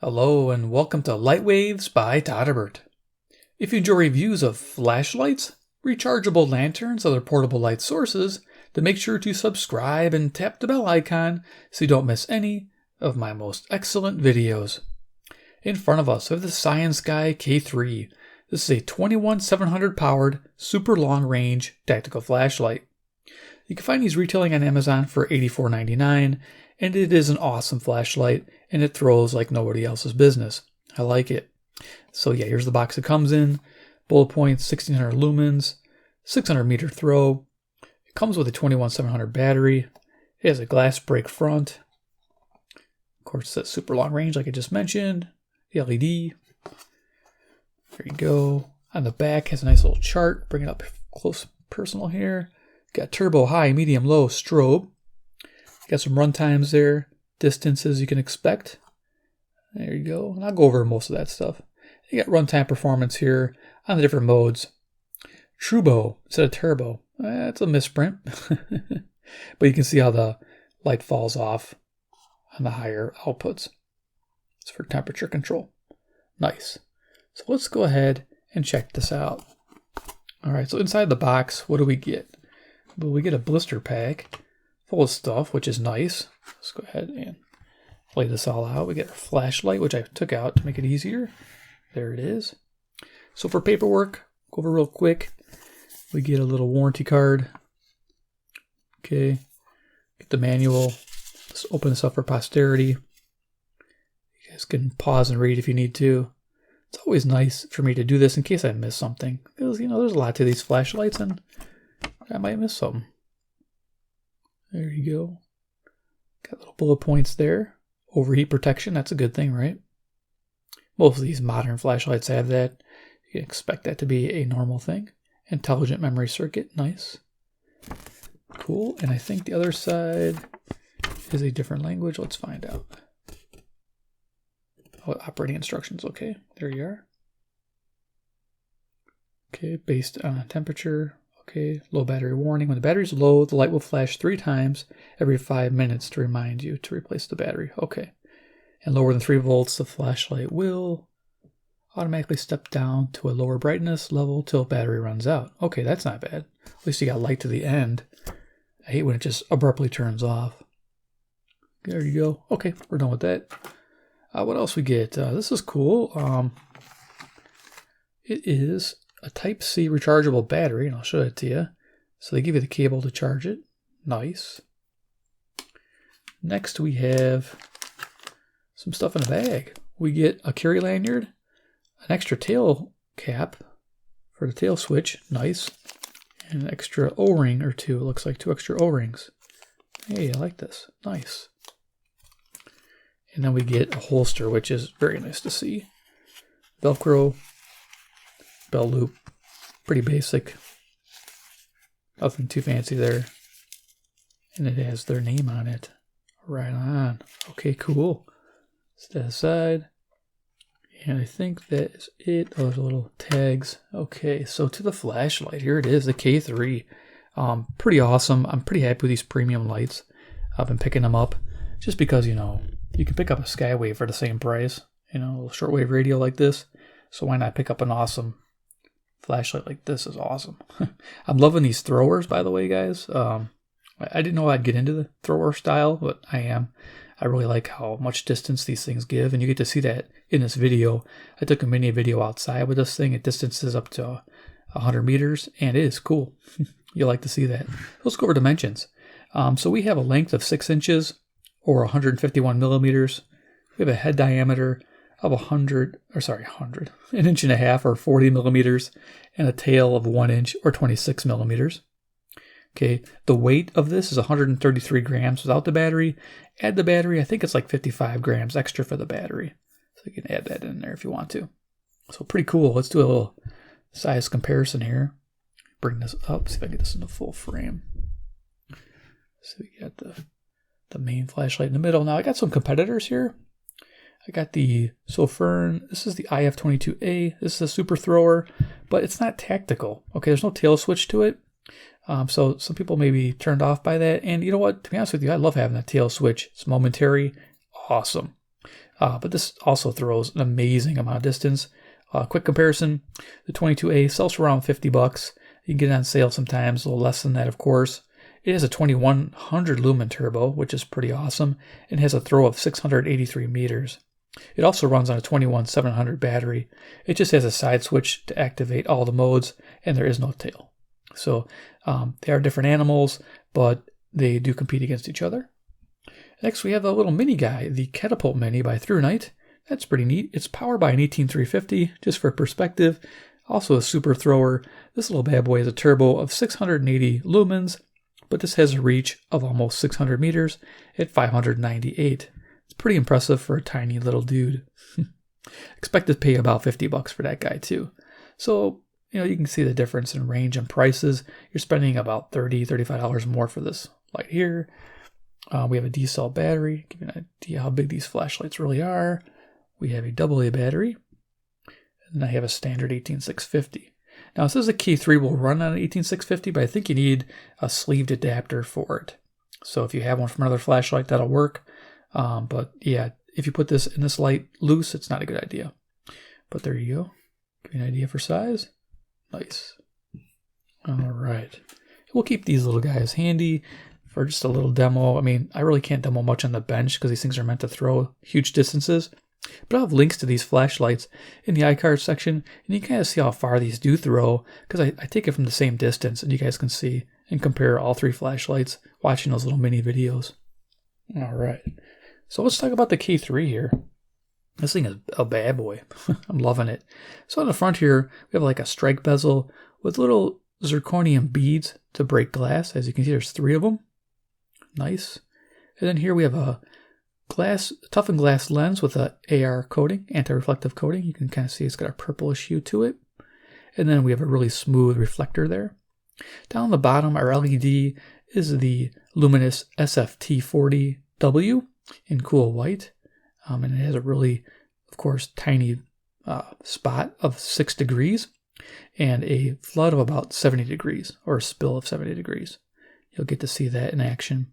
Hello and welcome to Light Waves by Todderbert. If you enjoy reviews of flashlights, rechargeable lanterns, other portable light sources, then make sure to subscribe and tap the bell icon so you don't miss any of my most excellent videos. In front of us we have the CyanSky K3. This is a 21700 powered, super long range tactical flashlight. You can find these retailing on Amazon for $84.99, and it is an awesome flashlight, and it throws like nobody else's business. I like it. So yeah, here's the box it comes in. Bullet points, 1600 lumens, 600 meter throw. It comes with a 21700 battery. It has a glass break front. Of course, it's super long range like I just mentioned. The LED. There you go. On the back has a nice little chart. Bring it up close personal here. Got turbo, high, medium, low, strobe. Got some run times there. Distances you can expect. There you go. And I'll go over most of that stuff. You got runtime performance here on the different modes. Turbo instead of turbo. That's a misprint. But you can see how the light falls off on the higher outputs. It's for temperature control. Nice. So let's go ahead and check this out. Alright, so inside the box, what do we get? Well, we get a blister pack full of stuff, which is nice. Let's go ahead and lay this all out. We get our flashlight, which I took out to make it easier. There it is. So for paperwork, go over real quick. We get a little warranty card. Okay. Get the manual. Let's open this up for posterity. You guys can pause and read if you need to. It's always nice for me to do this in case I miss something. Because, you know, there's a lot to these flashlights and I might miss something. There you go. Got little bullet points there. Overheat protection, that's a good thing, right? Most of these modern flashlights have that. You can expect that to be a normal thing. Intelligent memory circuit, nice. Cool, and I think the other side is a different language. Let's find out. Oh, operating instructions, okay. There you are. Okay, based on temperature. Okay, low battery warning. When the battery's low, the light will flash 3 times every 5 minutes to remind you to replace the battery. Okay. And lower than 3 volts, the flashlight will automatically step down to a lower brightness level till battery runs out. Okay, that's not bad. At least you got light to the end. I hate when it just abruptly turns off. There you go. Okay, we're done with that. What else we get? This is cool. It is a Type-C rechargeable battery, and I'll show it to you. So they give you the cable to charge it. Nice. Next we have some stuff in a bag. We get a carry lanyard, an extra tail cap for the tail switch. Nice. And an extra O-ring or 2. It looks like 2 extra O-rings. Hey, I like this. Nice. And then we get a holster, which is very nice to see. Velcro. Belt loop, pretty basic, nothing too fancy there, and it has their name on it. Right on. Okay, cool. Set that aside, and I think that is it. Oh, there's little tags. Okay, so to the flashlight, here it is, the K3. Pretty awesome. I'm pretty happy with these premium lights. I've been picking them up just because, you know, you can pick up a Skywave for the same price, you know, a little shortwave radio like this. So why not pick up an awesome flashlight like this? Is awesome. I'm loving these throwers, by the way, guys. I didn't know I'd get into the thrower style, but I am. I really like how much distance these things give, and you get to see that in this video. I took a mini video outside with this thing. It distances up to 100 meters, and it is cool. You'll like to see that. Let's go over dimensions. So we have a length of 6 inches, or 151 millimeters. We have a head diameter of 100, an inch and a half or 40 millimeters, and a tail of 1 inch or 26 millimeters. Okay, the weight of this is 133 grams without the battery. Add the battery, I think it's like 55 grams extra for the battery. So you can add that in there if you want to. So pretty cool. Let's do a little size comparison here. Bring this up, see if I can get this into full frame. So we got the main flashlight in the middle. Now I got some competitors here. I got the Sofern. This is the IF22A. This is a super thrower, but it's not tactical. Okay, there's no tail switch to it. So some people may be turned off by that. And you know what? To be honest with you, I love having that tail switch. It's momentary. Awesome. But this also throws an amazing amount of distance. Quick comparison, the 22A sells for around $50. You can get it on sale sometimes, a little less than that, of course. It has a 2100 lumen turbo, which is pretty awesome, and has a throw of 683 meters. It also runs on a 21700 battery. It just has a side switch to activate all the modes, and there is no tail. So they are different animals, but they do compete against each other. Next, we have a little mini guy, the Catapult Mini by ThruNite. That's pretty neat. It's powered by an 18350, just for perspective. Also a super thrower. This little bad boy has a turbo of 680 lumens, but this has a reach of almost 600 meters at 598. It's pretty impressive for a tiny little dude. Expect to pay about $50 for that guy too. So, you can see the difference in range and prices. You're spending about $30, $35 more for this light here. We have a D-cell battery, give you an idea how big these flashlights really are. We have a AA battery, and I have a standard 18650. Now it says a K3 will run on an 18650, but I think you need a sleeved adapter for it. So if you have one from another flashlight, that'll work. But yeah, if you put this in this light loose, it's not a good idea. But there you go. Give you an idea for size. Nice. All right. We'll keep these little guys handy for just a little demo. I mean, I really can't demo much on the bench because these things are meant to throw huge distances. But I'll have links to these flashlights in the iCard section, and you can kind of see how far these do throw, because I take it from the same distance, and you guys can see and compare all three flashlights watching those little mini videos. All right, so let's talk about the K3 here. This thing is a bad boy. I'm loving it. So on the front here, we have like a strike bezel with little zirconium beads to break glass. As you can see, there's 3 of them. Nice. And then here we have a toughened glass lens with a AR coating, anti-reflective coating. You can kind of see it's got a purplish hue to it. And then we have a really smooth reflector there. Down the bottom, our LED is the luminous SFT40W in cool white. And it has a really, of course, tiny spot of 6 degrees and a flood of about 70 degrees, or a spill of 70 degrees. You'll get to see that in action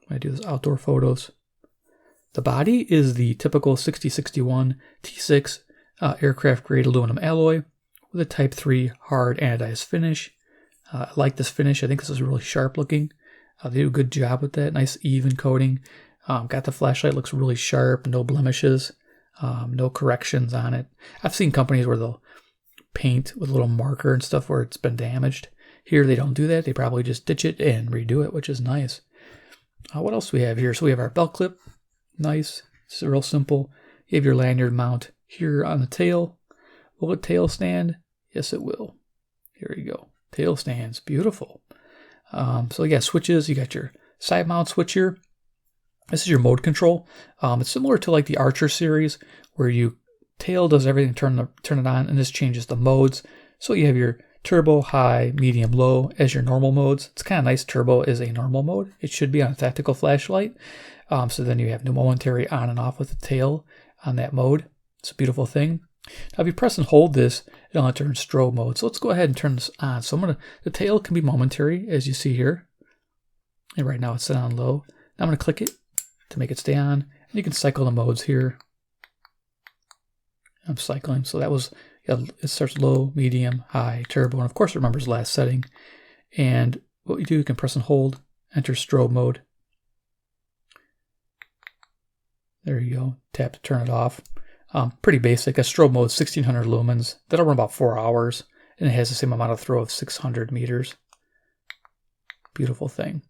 when I do those outdoor photos. The body is the typical 6061 T6 aircraft-grade aluminum alloy with a Type 3 hard anodized finish. I like this finish. I think this is really sharp looking. They do a good job with that. Nice even coating. Got the flashlight, looks really sharp, no blemishes, no corrections on it. I've seen companies where they'll paint with a little marker and stuff where it's been damaged. Here they don't do that. They probably just ditch it and redo it, which is nice. What else do we have here? So we have our belt clip. Nice. It's real simple. You have your lanyard mount here on the tail. Will it tail stand? Yes, it will. Here you go. Tail stands. Beautiful. So you got switches. You got your side mount switch here. This is your mode control. It's similar to like the Archer series where tail does everything, turn it on, and this changes the modes. So you have your turbo, high, medium, low as your normal modes. It's kind of nice. Turbo is a normal mode. It should be on a tactical flashlight. So then you have no momentary on and off with the tail on that mode. It's a beautiful thing. Now if you press and hold this, it'll enter in strobe mode. So let's go ahead and turn this on. So the tail can be momentary, as you see here. And right now it's set on low. Now I'm going to click it to make it stay on. And you can cycle the modes here. I'm cycling. So that was, it starts low, medium, high, turbo, and of course it remembers last setting. And what you do, you can press and hold, enter strobe mode. There you go. Tap to turn it off. Pretty basic. A strobe mode, 1600 lumens. That'll run about 4 hours, and it has the same amount of throw of 600 meters. Beautiful thing.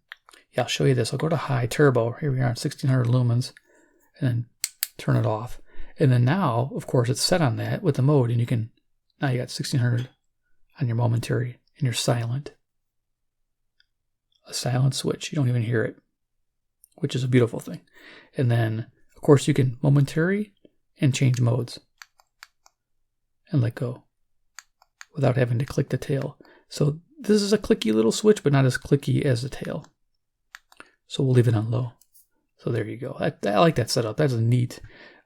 Yeah, I'll show you this. I'll go to high turbo. Here we are on 1600 lumens, and then turn it off. And then now, of course, it's set on that with the mode, and now you got 1600 on your momentary, and you're silent. A silent switch. You don't even hear it, which is a beautiful thing. And then, of course, you can momentary and change modes and let go without having to click the tail. So this is a clicky little switch, but not as clicky as the tail. So we'll leave it on low. So there you go. I like that setup. That's a neat.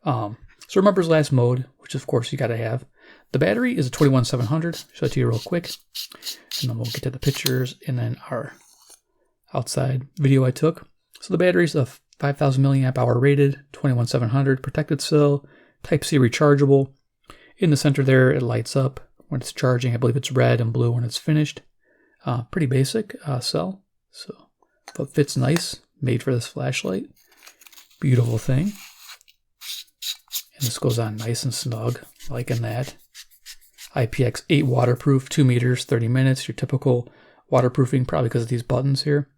So remembers last mode, which of course you got to have. The battery is a 21700. Show it to you real quick, and then we'll get to the pictures and then our outside video I took. So the battery is a 5,000 milliamp hour rated, 21700 protected cell, Type-C rechargeable. In the center there, it lights up when it's charging. I believe it's red and blue when it's finished. Pretty basic cell, but fits nice. Made for this flashlight. Beautiful thing. And this goes on nice and snug, liking that. IPX8 waterproof, 2 meters, 30 minutes. Your typical waterproofing, probably because of these buttons here.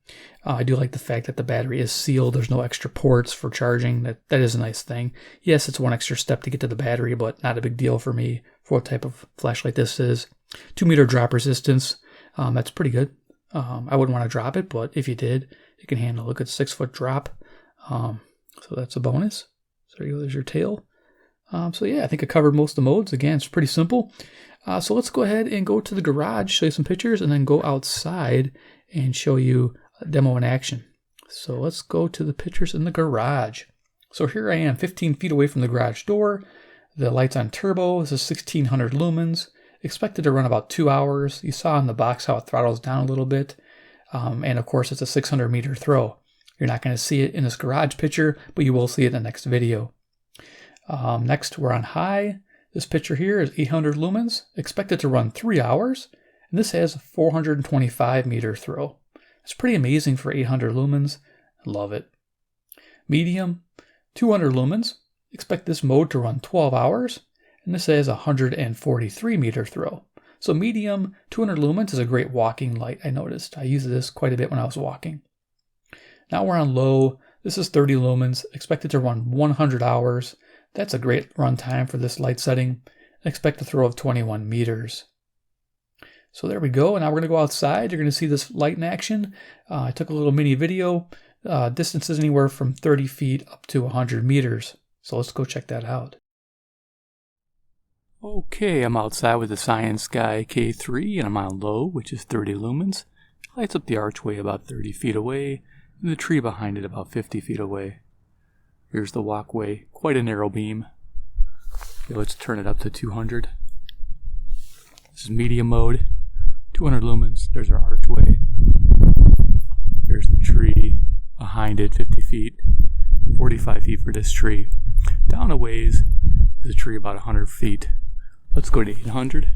I do like the fact that the battery is sealed. There's no extra ports for charging. That is a nice thing. Yes, it's one extra step to get to the battery, but not a big deal for me for what type of flashlight this is. 2 meter drop resistance. That's pretty good. I wouldn't want to drop it, but if you did, it can handle a good 6-foot drop. So that's a bonus. So there you go, there's your tail. So yeah, I think I covered most of the modes. Again, it's pretty simple. So let's go ahead and go to the garage, show you some pictures, and then go outside and show you a demo in action. So let's go to the pictures in the garage. So here I am, 15 feet away from the garage door. The light's on turbo. This is 1600 lumens. Expected to run about 2 hours. You saw in the box how it throttles down a little bit. And of course, it's a 600 meter throw. You're not going to see it in this garage picture, but you will see it in the next video. Next, we're on high. This picture here is 800 lumens, expected to run 3 hours, and this has a 425 meter throw. It's pretty amazing for 800 lumens. I love it. Medium, 200 lumens, expect this mode to run 12 hours, and this has a 143 meter throw. So medium, 200 lumens is a great walking light, I noticed. I used this quite a bit when I was walking. Now we're on low. This is 30 lumens, expected to run 100 hours. That's a great run time for this light setting. Expect a throw of 21 meters. So there we go. And now we're going to go outside. You're going to see this light in action. I took a little mini video. Distance is anywhere from 30 feet up to 100 meters. So let's go check that out. Okay, I'm outside with the CyanSky K3 and I'm on low, which is 30 lumens. Lights up the archway about 30 feet away and the tree behind it about 50 feet away. Here's the walkway, quite a narrow beam. Okay, let's turn it up to 200. This is medium mode, 200 lumens. There's our archway. There's the tree behind it, 50 feet, 45 feet for this tree. Down a ways is a tree about 100 feet. Let's go to 800.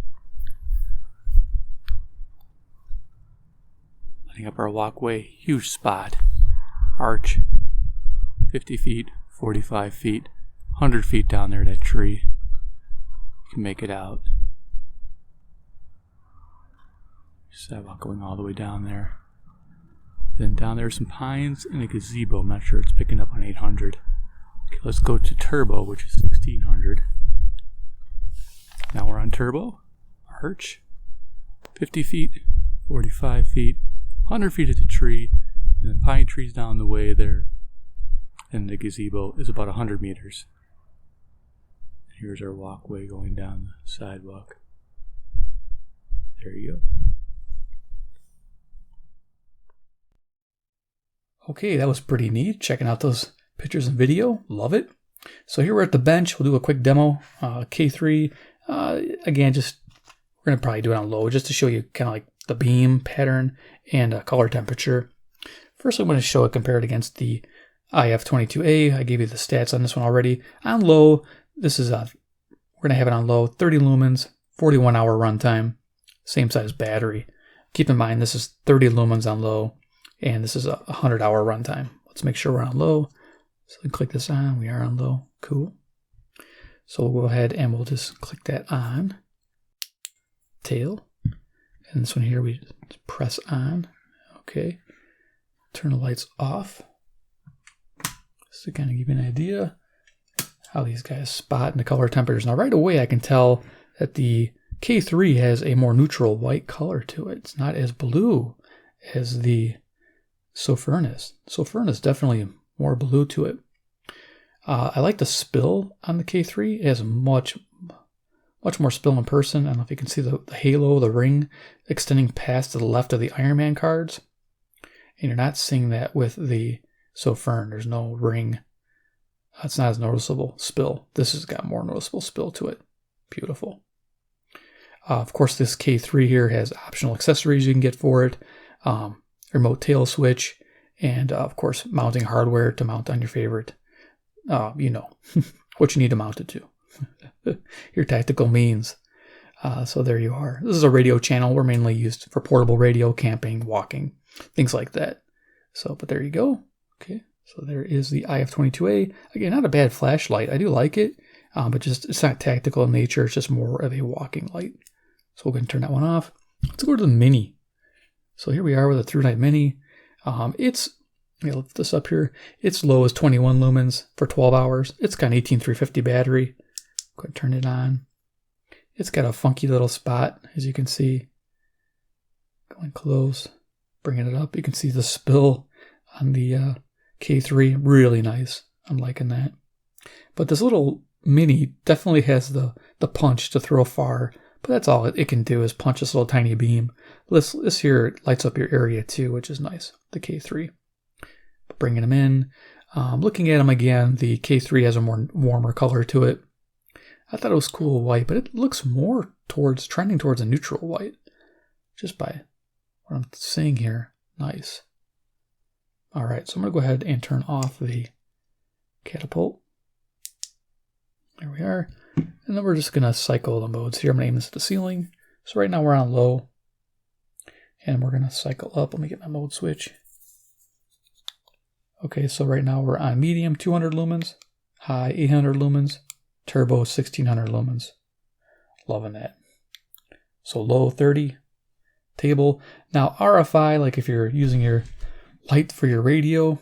Lighting up our walkway, huge spot. Arch, 50 feet, 45 feet, 100 feet down there, that tree. You can make it out. Sidewalk going all the way down there. Then down there are some pines and a gazebo. I'm not sure it's picking up on 800. Okay, let's go to turbo, which is 1600. Now we're on turbo. Arch, 50 feet, 45 feet, 100 feet at the tree, and the pine trees down the way there. And the gazebo is about 100 meters. Here's our walkway going down the sidewalk. There you go. Okay, that was pretty neat. Checking out those pictures and video. Love it. So here we're at the bench. We'll do a quick demo. K3. Again, we're going to probably do it on low just to show you kind of like the beam pattern and color temperature. First, I'm going to show it compared against the IF22A. I gave you the stats on this one already. On low, this is we're going to have it on low, 30 lumens, 41 hour runtime, same size battery. Keep in mind, this is 30 lumens on low, and this is a 100 hour runtime. Let's make sure we're on low. So click this on. We are on low. Cool. So we'll go ahead and we'll just click that on. Tail. And this one here, we press on. Okay. Turn the lights off. Just to kind of give you an idea how these guys spot and the color temperatures. Now right away I can tell that the K3 has a more neutral white color to it. It's not as blue as the Sofurnace. Sofurnace definitely more blue to it. I like the spill on the K3. It has much more spill in person. I don't know if you can see the halo, the ring extending past to the left of the Iron Man cards. And you're not seeing that with the Sofurn. There's no ring. It's not as noticeable spill. This has got more noticeable spill to it. Beautiful. Of course, this K3 here has optional accessories you can get for it. Remote tail switch and of course mounting hardware to mount on your favorite, you know, what you need to mount it to. Your tactical means. So there you are. This is a radio channel. We're mainly used for portable radio, camping, walking, things like that. So, but there you go. Okay, so there is the IF22A. Again, not a bad flashlight. I do like it, but just it's not tactical in nature. It's just more of a walking light. So we're going to turn that one off. Let's go to the Mini. So here we are with a Through Night Mini. Let me lift this up here. Its low is 21 lumens for 12 hours. It's got an 18350 battery. Go ahead and turn it on. It's got a funky little spot, as you can see. Going close, bringing it up. You can see the spill on the K3. Really nice. I'm liking that. But this little Mini definitely has the punch to throw far. But that's all it can do is punch this little tiny beam. This here lights up your area too, which is nice. The K3. Bringing them in. Looking at them again, the K3 has a more warmer color to it. I thought it was cool white, but it looks more trending towards a neutral white. Just by what I'm seeing here. Nice. All right, so I'm going to go ahead and turn off the catapult. There we are. And then we're just going to cycle the modes here. I'm going to aim this at the ceiling. So right now we're on low. And we're going to cycle up. Let me get my mode switch. Okay, so right now we're on medium, 200 lumens. High, 800 lumens. Turbo, 1600 lumens. Loving that. So low, 30. Table. Now RFI, like if you're using your light for your radio,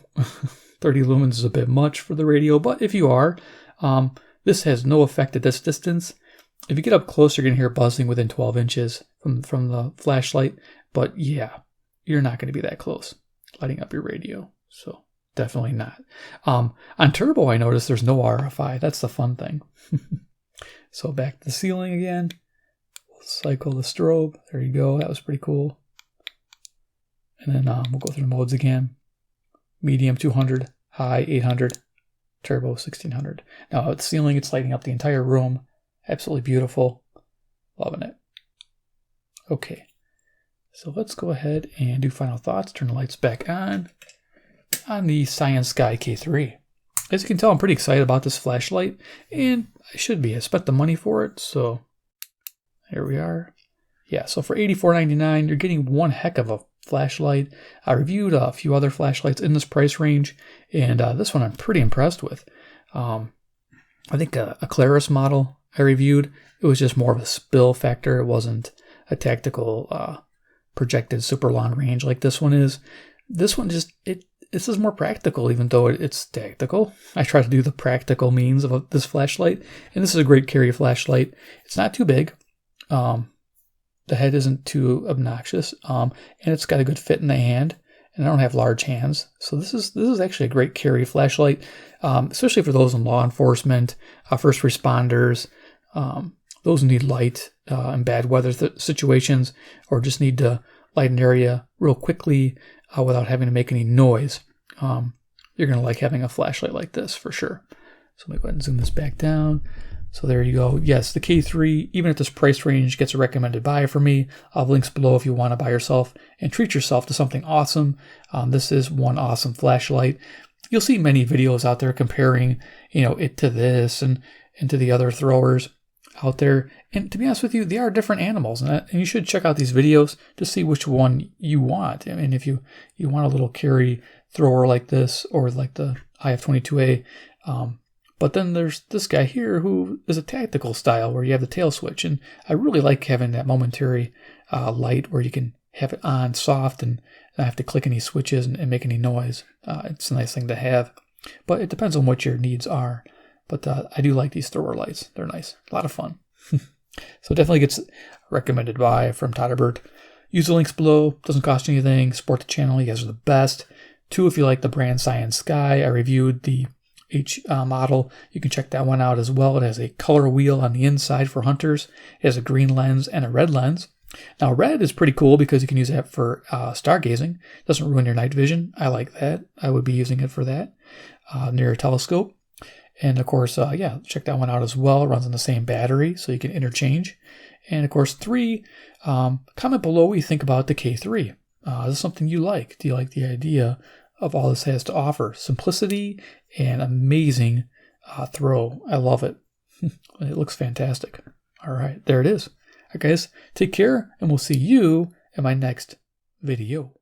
30 lumens is a bit much for the radio. But if you are, this has no effect at this distance. If you get up close, you're going to hear buzzing within 12 inches from the flashlight. But yeah, you're not going to be that close lighting up your radio. So definitely not. On Turbo, I noticed there's no RFI. That's the fun thing. So back to the ceiling again. We'll cycle the strobe. There you go. That was pretty cool. And then we'll go through the modes again. Medium 200, high 800, turbo 1600. Now at the ceiling, it's lighting up the entire room. Absolutely beautiful. Loving it. Okay. So let's go ahead and do final thoughts. Turn the lights back on the CyanSky K3. As you can tell, I'm pretty excited about this flashlight, and I should be. I spent the money for it, so here we are. Yeah, so for $84.99, you're getting one heck of a flashlight. I reviewed a few other flashlights in this price range, and this one I'm pretty impressed with. I think a Claris model I reviewed, it was just more of a spill factor. It wasn't a tactical projected super long range like this one is. This one just, this is more practical, even though it's tactical. I try to do the practical means of this flashlight, and this is a great carry flashlight. It's not too big. The head isn't too obnoxious, and it's got a good fit in the hand, and I don't have large hands. So this is actually a great carry flashlight, especially for those in law enforcement, first responders, those who need light in bad weather situations, or just need to light an area real quickly without having to make any noise. You're going to like having a flashlight like this for sure. So let me go ahead and zoom this back down. So there you go. Yes, the K3, even at this price range, gets a recommended buy for me. I'll have links below if you want to buy yourself and treat yourself to something awesome. This is one awesome flashlight. You'll see many videos out there comparing, it to this and to the other throwers out there. And to be honest with you, they are different animals. And you should check out these videos to see which one you want. I mean, if you want a little carry thrower like this, or like the IF22A, but then there's this guy here who is a tactical style where you have the tail switch. And I really like having that momentary light where you can have it on soft and not have to click any switches and make any noise. It's a nice thing to have. But it depends on what your needs are. But I do like these thrower lights. They're nice. A lot of fun. So definitely gets recommended buy from Todderbert. Use the links below. Doesn't cost you anything. Support the channel. You guys are the best. 2, if you like the brand CyanSky. I reviewed the H model. You can check that one out as well. It has a color wheel on the inside for hunters. It has a green lens and a red lens. Now red is pretty cool because you can use that for stargazing. Doesn't ruin your night vision. I like that. I would be using it for that near a telescope. And of course, check that one out as well. It runs on the same battery, so you can interchange. And of course, 3, comment below what you think about the K3. Is this something you like? Do you like the idea of all this has to offer. Simplicity and amazing throw. I love it. It looks fantastic. All right, there it is. All right, guys, take care, and we'll see you in my next video.